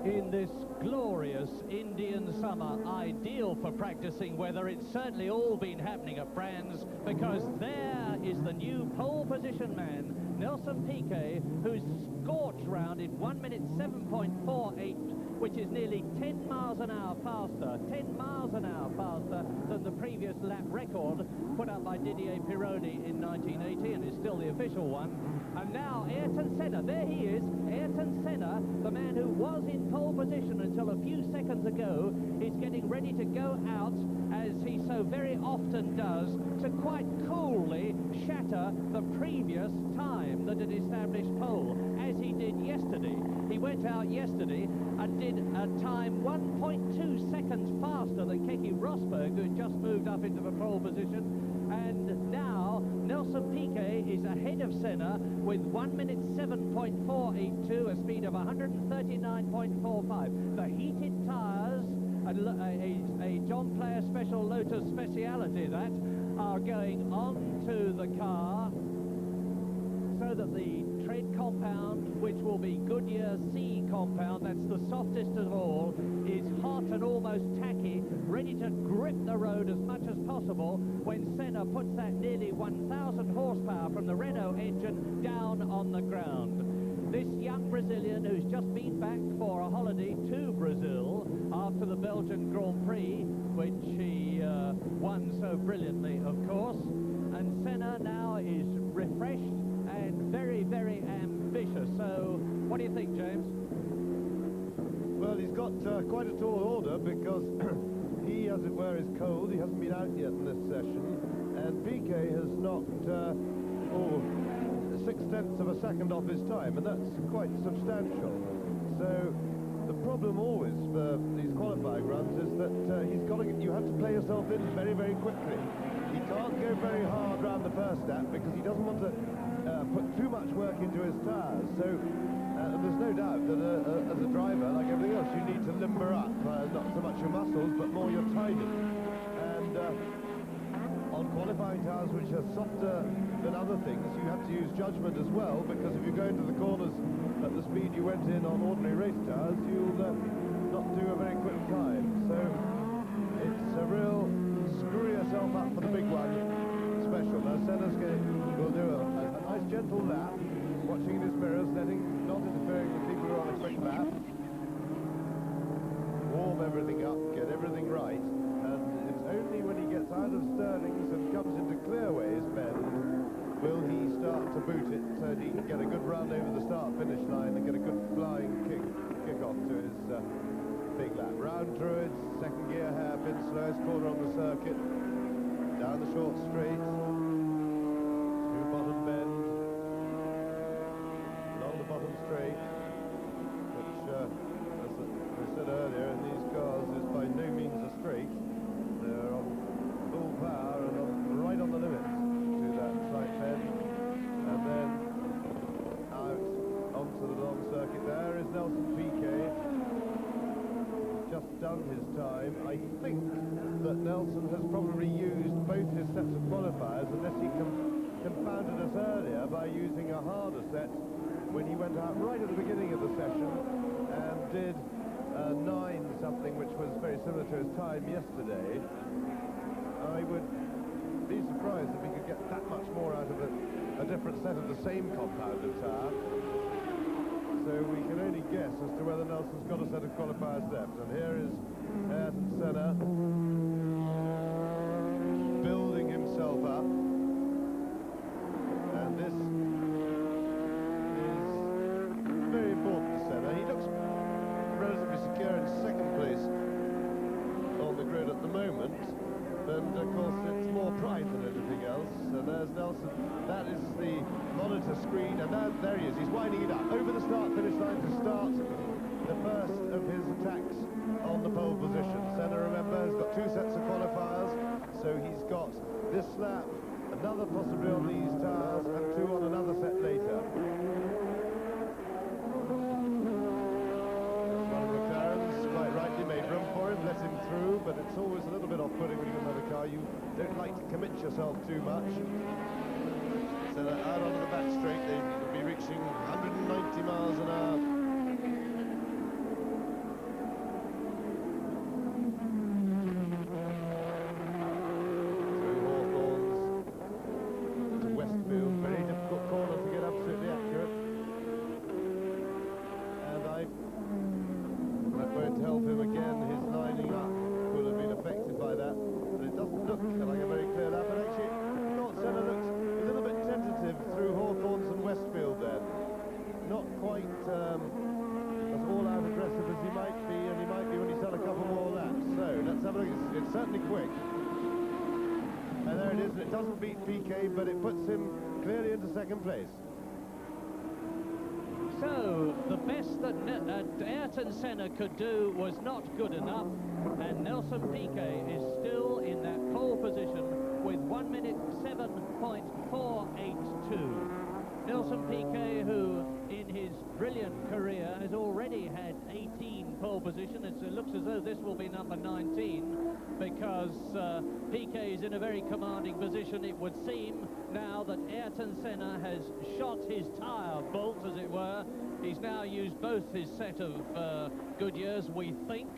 Speaker 2: In this glorious Indian summer, ideal for practicing weather, it's certainly all been happening at Brands, because there is the new pole position man, Nelson Piquet, who's scorched round in 1 minute 7.48, which is nearly 10 miles an hour faster, 10 miles an hour faster than the previous lap record put up by Didier Pironi in 1980, and is still the official one. And now Ayrton Senna, there he is, Ayrton Senna, the man who was in pole position until a few seconds ago, is getting ready to go out, as he so very often does, to quite coolly shatter the previous time that had established pole, as he did yesterday. He went out yesterday and did a time 1.2 seconds faster than Keke Rosberg, who had just moved up into the pole position. And now Nelson Piquet is ahead of Senna with 1 minute 7.482, a speed of 139.45. The heated tyres a John Player Special Lotus Speciality that are going onto the car so that the tread compound, which will be Goodyear C compound, that's the softest of all, is hot and almost tacky, ready to grip the road as much as possible when Senna puts that nearly 1,000 horsepower from the Renault engine down on the ground. This young Brazilian, who's just been back for a holiday to Brazil after the Belgian Grand Prix, which he won so brilliantly, of course, and Senna now is refreshed and very, very ambitious. So, what do you think, James?
Speaker 20: Well, he's got quite a tall order because he, as it were, is cold. He hasn't been out yet in this session, and Piquet has knocked 0.6 of a second off his time, and that's quite substantial. So the problem always for these qualifying runs is that you have to play yourself in very, very quickly. He can't go very hard round the first lap because he doesn't want to put too much work into his tyres. So there's no doubt that as a driver, like everything else, you need to limber up, not so much your muscles, but more your timing. And on qualifying tyres, which are softer than other things, you have to use judgment as well, because if you go into the corners at the speed you went in on ordinary race tyres, you'll not do a very quick time. So it's a real screw yourself up for the big one special. Now Senna's will do a nice gentle lap, watching in his mirrors, not interfering with people who are on a quick lap. Warm everything up, get everything right, and it's only when he gets out of Stirling's and comes into Clearway's bend will he start to boot it so that he can get a good run over the start-finish line and get a good flying kick-off to his big lap. Round Druids, second gear hairpin, slowest corner on the circuit, down the short straight, through bottom bend, along the bottom straight, which, as I said earlier, in these cars is by no means a straight. They're on full power and right on the limit to that side bend, and then out onto the long circuit. There is Nelson Piquet, just done his time. I think that Nelson has probably used both his sets of qualifiers, unless he confounded us earlier by using a harder set when he went out right at the beginning of the session and did 9 something, which was very similar to his time yesterday. I would be surprised if we could get that much more out of a different set of the same compounded tyre. So we can only guess as to whether Nelson's got a set of qualifiers left. And here is Ayrton Senna building himself up. And this is very important to Senna. He looks relatively secure in second place on the grid at the moment. And of course it's more pride than anything else. And there's Nelson. That is the monitor screen, and there he is. He's winding it up over the start-finish line to start the first of his attacks on the pole position. Senna, remember, has got 2 sets of qualifiers, so he's got this lap, another possibly on these tyres, and 2 on another set later. One of the McLarens quite rightly made room for him, let him through, but it's always a little bit off-putting when you have a car. You don't like to commit yourself too much. So that out onto the back straight, they will be reaching 190 miles an hour. Through Hawthorns to Westfield, very difficult corner to get absolutely accurate. And that won't help him again. His lining up will have been affected by that, but it doesn't look like a very clear lap. But actually, I thought Senna looked a little bit tentative through Hawthorns and Westfield then. Not quite as all-out aggressive as he might be, and he might be when he's done a couple more laps. So let's have a look. It's certainly quick. And there it is. It doesn't beat Piquet, but it puts him clearly into second place.
Speaker 2: So, the best that Ayrton Senna could do was not good enough, and Nelson Piquet is still in that pole position with 1 minute 7.482. Nelson Piquet, who in his brilliant career has already had 18 pole position. It looks as though this will be number 19 because Piquet is in a very commanding position. It would seem now that Ayrton Senna has shot his tyre bolt, as it were. He's now used both his set of Goodyears, we think,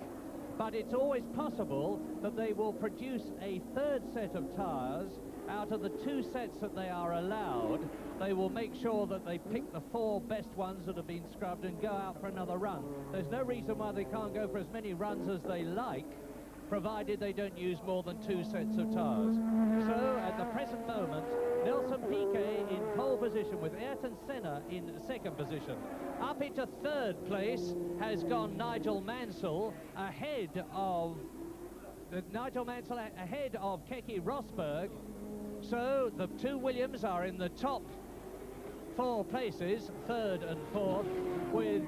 Speaker 2: but it's always possible that they will produce a third set of tyres out of the 2 sets that they are allowed. They will make sure that they pick the 4 best ones that have been scrubbed and go out for another run. There's no reason why they can't go for as many runs as they like, provided they don't use more than 2 sets of tyres. So, at the present moment, Nelson Piquet in pole position with Ayrton Senna in second position. Up into third place has gone Nigel Mansell, ahead of Keke Rosberg. So the 2 Williams are in the top 4 places, third and fourth, with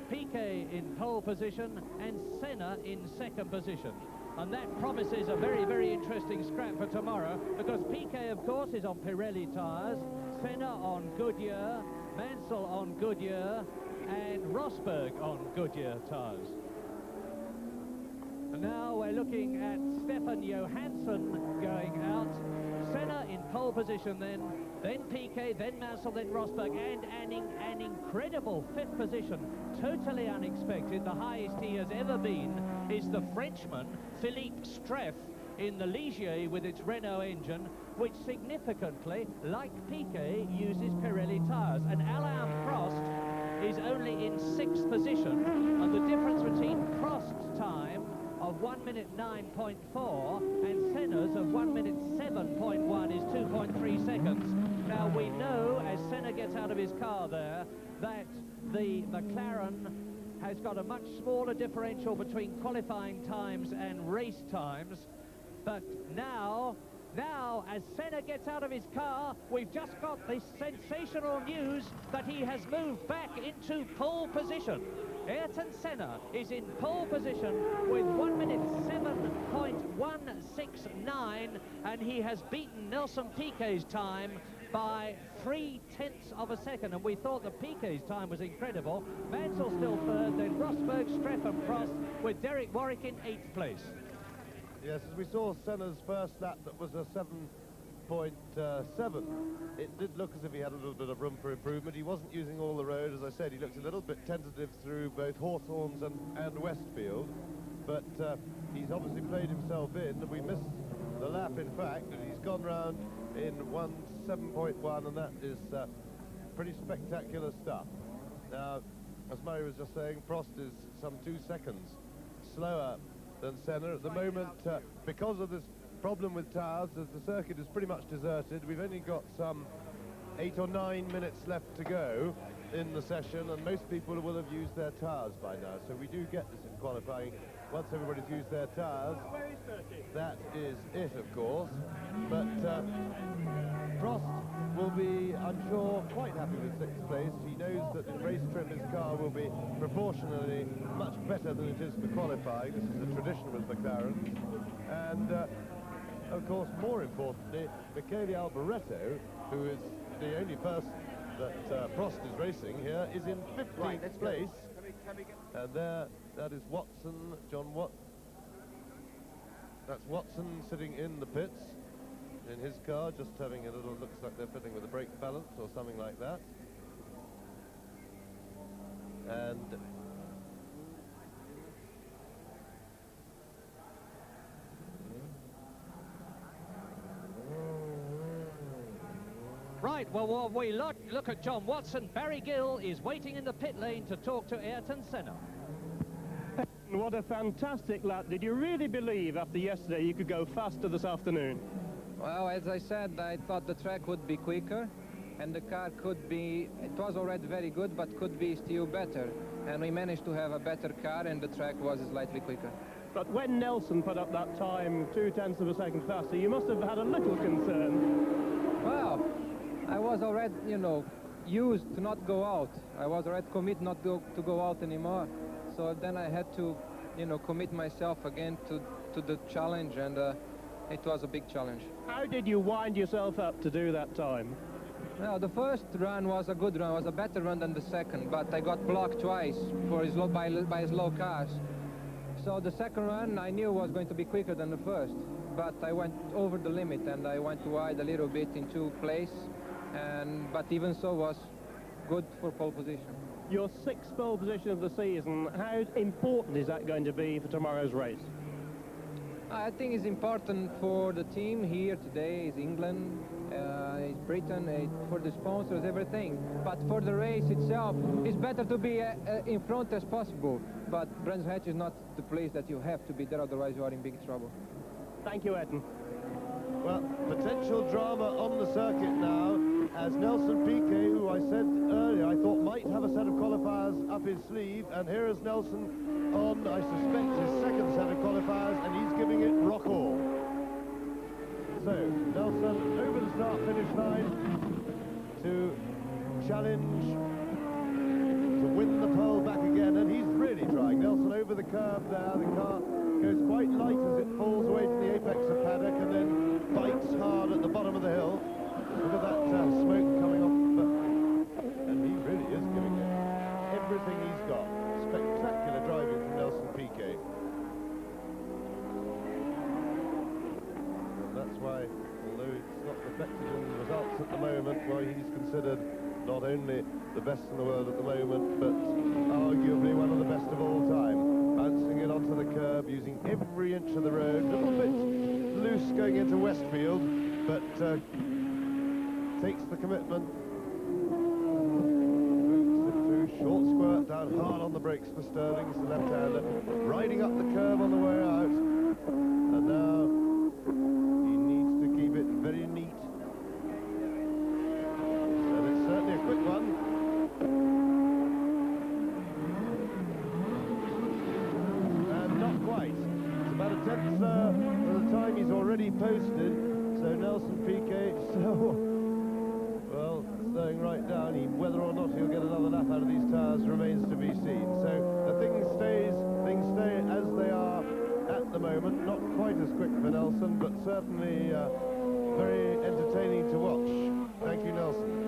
Speaker 2: Piquet in pole position and Senna in second position. And that promises a very, very interesting scrap for tomorrow, because Piquet, of course, is on Pirelli tyres, Senna on Goodyear, Mansell on Goodyear, and Rosberg on Goodyear tyres. And now we're looking at Stefan Johansson going out. Senna in pole position then Piquet, then Mansell, then Rosberg, and an incredible 5th position, totally unexpected. The highest he has ever been is the Frenchman Philippe Streiff in the Ligier with its Renault engine, which significantly, like Piquet, uses Pirelli tyres. And Alain Prost is only in 6th position, and the difference between Prost's time of 1 minute 9.4 and Senna's of 1 minute 7.1 is 2.3 seconds. Now we know, as Senna gets out of his car there, that the McLaren has got a much smaller differential between qualifying times and race times. But now, as Senna gets out of his car, we've just got this sensational news that he has moved back into pole position. Ayrton Senna is in pole position with 1 minute 7.169, and he has beaten Nelson Piquet's time by 0.3 of a second, and we thought that Piquet's time was incredible. Mansell still third, then Rosberg, Streiff and Prost, with Derek Warwick in 8th place.
Speaker 20: Yes, as we saw Senna's first lap, that was a 7.7. It did look as if he had a little bit of room for improvement. He wasn't using all the road, as I said. He looked a little bit tentative through both Hawthorns and Westfield, but he's obviously played himself in, and we missed the lap, in fact, and he's gone round in 1.7.1, and that is pretty spectacular stuff. Now, as Murray was just saying, Prost is some 2 seconds slower than Senna at the moment, because of this problem with tyres. As the circuit is pretty much deserted, we've only got some 8 or 9 minutes left to go in the session, and most people will have used their tyres by now. So we do get this in qualifying. Once everybody's used their tyres, that is it, of course. But Prost will be, I'm sure, quite happy with 6th place. He knows that in race trim his car will be proportionally much better than it is for qualifying. This is a tradition with McLaren. And, of course, more importantly, Michele Alboreto, who is the only person that Prost is racing here, is in 15th place. And there, that is Watson, that's Watson sitting in the pits in his car, just having a little, looks like they're fiddling with a brake balance or something like that. And
Speaker 2: right, well, while we look at John Watson, Barry Gill is waiting in the pit lane to talk to Ayrton Senna.
Speaker 21: What a fantastic lap. Did you really believe after yesterday you could go faster this afternoon?
Speaker 22: Well, as I said, I thought the track would be quicker and the car could be, it was already very good, but could be still better. And we managed to have a better car and the track was slightly quicker.
Speaker 21: But when Nelson put up that time 0.2 of a second faster, you must have had a little concern.
Speaker 22: Well, I was already, you know, used to not go out. I was already committed not to go out anymore. So then I had to, you know, commit myself again to the challenge, and it was a big challenge.
Speaker 21: How did you wind yourself up to do that time?
Speaker 22: No, the first run was a good run, was a better run than the second, but I got blocked twice for his by his low cars. So the second run I knew was going to be quicker than the first, but I went over the limit and I went wide a little bit into place, but even so was good for pole position.
Speaker 21: Your 6th pole position of the season, how important is that going to be for tomorrow's race?
Speaker 22: I think it's important for the team here today. It's England, it's Britain, for the sponsors, everything. But for the race itself, it's better to be in front as possible. But Brands Hatch is not the place that you have to be there, otherwise you are in big trouble.
Speaker 21: Thank you, Ayrton.
Speaker 20: Well, potential drama on the circuit now, as Nelson Piquet, who I said earlier I thought might have a set of qualifiers up his sleeve, and here is Nelson on, I suspect, his second set of qualifiers, and he's giving it rock all. So, Nelson over the start-finish line to challenge to win the pole back again, and he's really trying. Nelson over the curve there, the car goes quite light as it falls away to the apex of paddock and then bites hard at the bottom of the hill. Look at that smoke coming off, and he really is giving it everything he's got. Spectacular driving from Nelson Piquet. And that's why, although it's not reflected in the results at the moment, why he's considered not only the best in the world at the moment, but arguably one of the best of all time. Bouncing it onto the curb, using every inch of the road, a little bit loose going into Westfield, but takes the commitment. Through short squirt, down hard on the brakes for Sterling, the left-hander, riding up the curb on the way out, and now he needs to keep it very neat. And it's certainly a quick one. It's about a tenth of the time he's already posted, so Nelson Piquet, well, slowing right down. Whether or not he'll get another lap out of these tyres remains to be seen. So the things stay as they are at the moment. Not quite as quick for Nelson, but certainly very entertaining to watch. Thank you, Nelson.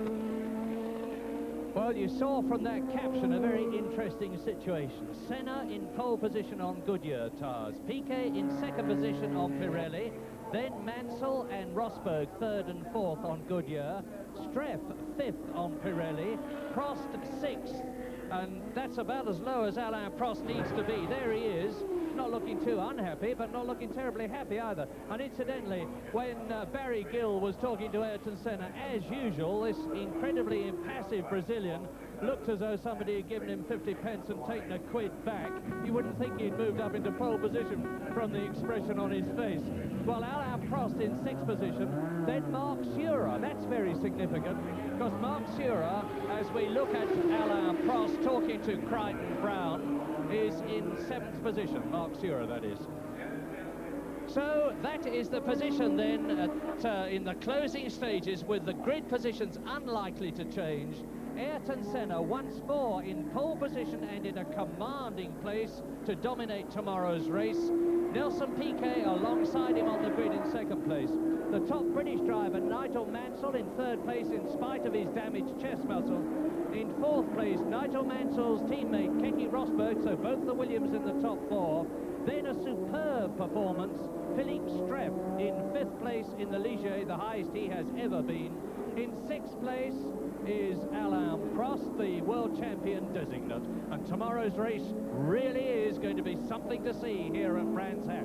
Speaker 2: Well, you saw from that caption a very interesting situation. Senna in pole position on Goodyear tyres, Piquet in second position on Pirelli, then Mansell and Rosberg third and fourth on Goodyear, Streiff fifth on Pirelli, Prost sixth, and that's about as low as Alain Prost needs to be. There he is, not looking too unhappy, but not looking terribly happy either. And incidentally, when Barry Gill was talking to Ayrton Senna, as usual, this incredibly impassive Brazilian looked as though somebody had given him 50 pence and taken a quid back. You wouldn't think he'd moved up into pole position from the expression on his face. Well, Alain Prost in sixth position, then Mark Surer. That's very significant, because Mark Surer, as we look at Alain Prost talking to Crichton Brown, is in seventh position. Mark Surer, that is. So that is the position then in the closing stages, with the grid positions unlikely to change. Ayrton Senna once more in pole position and in a commanding place to dominate tomorrow's race. Nelson Piquet alongside him on the grid in second place. The top British driver, Nigel Mansell, in third place in spite of his damaged chest muscle. In fourth place, Nigel Mansell's teammate, Keke Rosberg, so both the Williams in the top four. Then a superb performance, Philippe Streiff in fifth place in the Ligier, the highest he has ever been. In sixth place is Alain Prost, the world champion designate. And tomorrow's race really is going to be something to see here at Brands Hatch.